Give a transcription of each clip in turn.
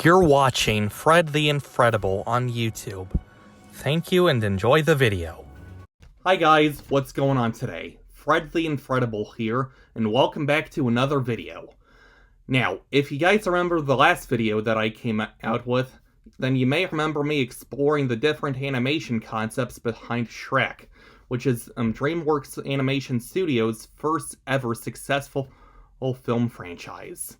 You're watching Fred the Infredible on YouTube. Thank you and enjoy the video. Hi guys, what's going on today? Fred the Infredible here, and welcome back to another video. Now, if you guys remember the last video that I came out with, then you may remember me exploring the different animation concepts behind Shrek, which is DreamWorks Animation Studios' first ever successful film franchise.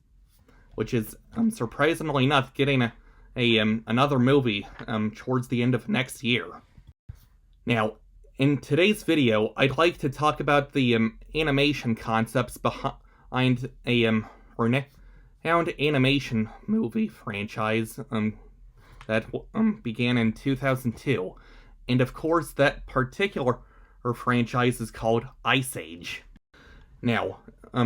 Which is, surprisingly enough, getting another movie towards the end of next year. Now, in today's video, I'd like to talk about the animation concepts behind a renowned animation movie franchise that began in 2002. And of course, that particular franchise is called Iceage. Now,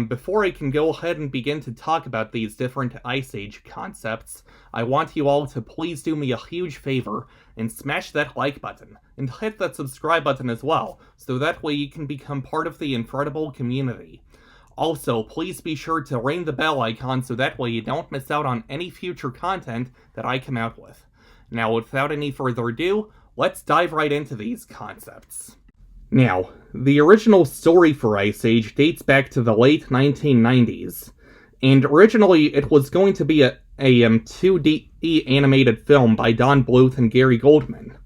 before I can go ahead and begin to talk about these different iceage concepts, I want you all to please do me a huge favor and smash that like button, and hit that subscribe button as well, so that way you can become part of the Infredible community. Also, please be sure to ring the bell icon so that way you don't miss out on any future content that I come out with. Now, without any further ado, let's dive right into these concepts. Now, the original story for Iceage dates back to the late 1990s, and originally it was going to be a 2D animated film by Don Bluth and Gary Goldman.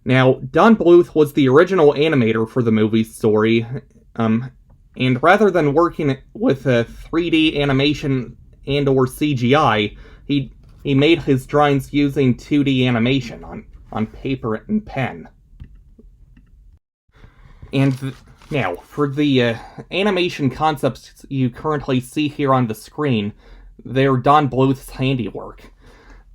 Now, Don Bluth was the original animator for the movie's story, and rather than working with 3D animation and or CGI, he made his drawings using 2D animation on paper and pen. And now, for the animation concepts you currently see here on the screen, they're Don Bluth's handiwork.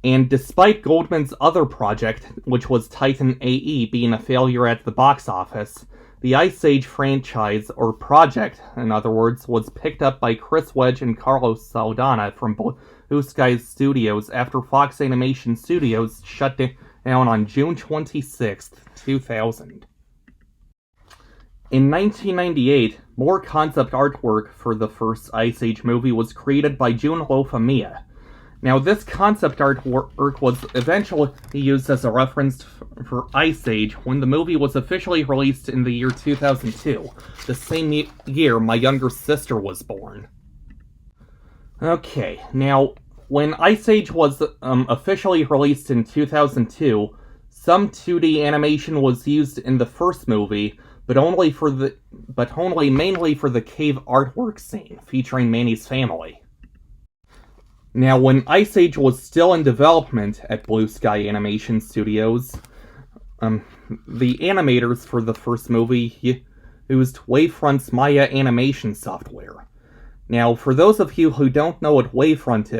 And despite Goldman's other project, which was Titan AE, being a failure at the box office, the Iceage franchise, or project, in other words, was picked up by Chris Wedge and Carlos Saldana from Blue Sky Studios after Fox Animation Studios shut down on June 26, 2000. In 1998, more concept artwork for the first Iceage movie was created by Jun Lofamia. Now, this concept artwork was eventually used as a reference for Iceage when the movie was officially released in the year 2002, the same year my younger sister was born. Okay, now, when Iceage was officially released in 2002, some 2D animation was used in the first movie, but mainly for the cave artwork scene featuring Manny's family. Now, when Iceage was still in development at Blue Sky Animation Studios, the animators for the first movie used Wavefront's Maya animation software. Now, for those of you who don't know what Wavefront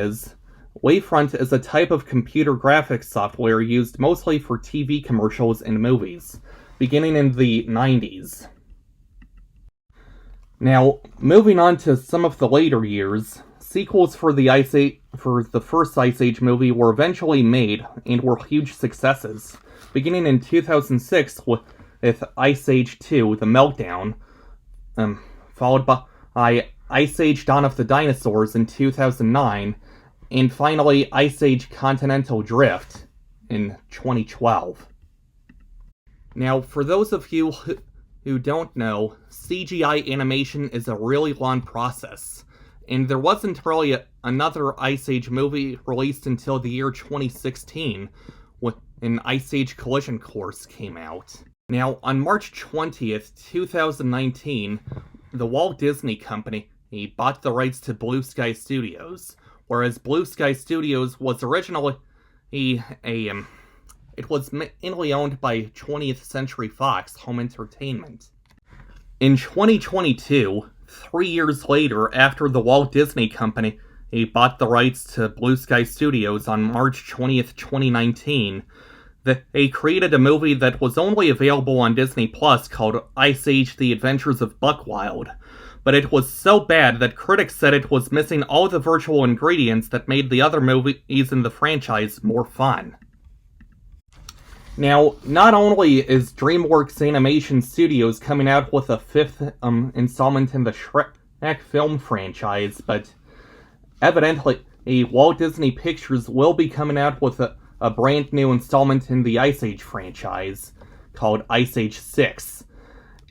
is a type of computer graphics software used mostly for TV commercials and movies, beginning in the 90s. Now, moving on to some of the later years, sequels for the first Iceage movie were eventually made and were huge successes, beginning in 2006 with Iceage 2: The Meltdown, followed by Iceage: Dawn of the Dinosaurs in 2009, and finally Iceage: Continental Drift in 2012. Now, for those of you who don't know, CGI animation is a really long process, and there wasn't really another Iceage movie released until the year 2016, when Iceage Collision Course came out. Now, on March 20th, 2019, the Walt Disney Company bought the rights to Blue Sky Studios, whereas Blue Sky Studios was originally it was mainly owned by 20th Century Fox Home Entertainment. In 2022, 3 years later after the Walt Disney Company bought the rights to Blue Sky Studios on March 20th, 2019, they created a movie that was only available on Disney Plus called Iceage: The Adventures of Buckwild. But it was so bad that critics said it was missing all the virtual ingredients that made the other movies in the franchise more fun. Now, not only is DreamWorks Animation Studios coming out with a fifth installment in the Shrek film franchise, but evidently Walt Disney Pictures will be coming out with a brand new installment in the Ice Age franchise called Ice Age 6.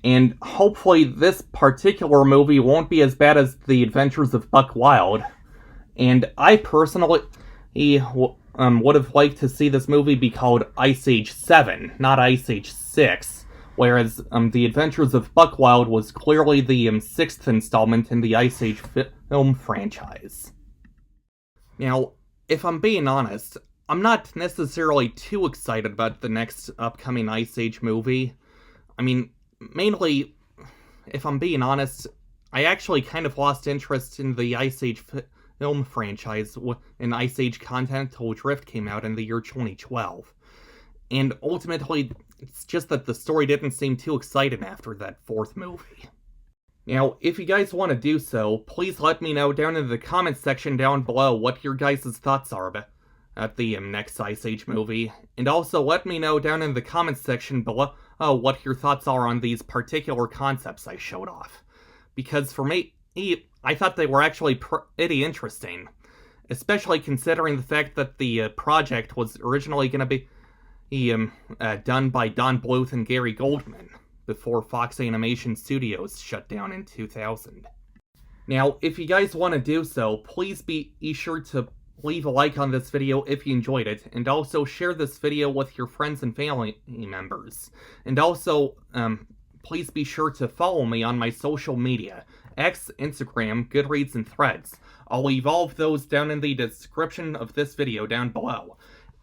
And hopefully this particular movie won't be as bad as The Adventures of Buck Wild. And I personally would have liked to see this movie be called Ice Age 7, not Ice Age 6, whereas The Adventures of Buck Wild was clearly the sixth installment in the Ice Age film franchise. Now, if I'm being honest, I'm not necessarily too excited about the next upcoming Ice Age movie. I mean, mainly, if I'm being honest, I actually kind of lost interest in the Ice Age film franchise when Ice Age Continental Drift came out in the year 2012. And ultimately, it's just that the story didn't seem too exciting after that fourth movie. Now, if you guys want to do so, please let me know down in the comments section down below what your guys' thoughts are about the next Ice Age movie. And also let me know down in the comments section below what your thoughts are on these particular concepts I showed off. Because for me, I thought they were actually pretty interesting. Especially considering the fact that the project was originally going to be done by Don Bluth and Gary Goldman, before Fox Animation Studios shut down in 2000. Now, if you guys want to do so, please be sure to leave a like on this video if you enjoyed it, and also share this video with your friends and family members. And also, please be sure to follow me on my social media, X, Instagram, Goodreads, and Threads. I'll leave all of those down in the description of this video down below.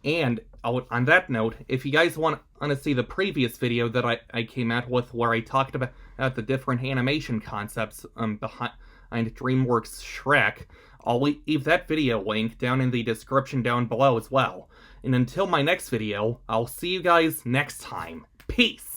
And on that note, if you guys want to see the previous video that I came out with where I talked about the different animation concepts behind DreamWorks' Shrek, I'll leave that video link down in the description down below as well. And until my next video, I'll see you guys next time. Peace!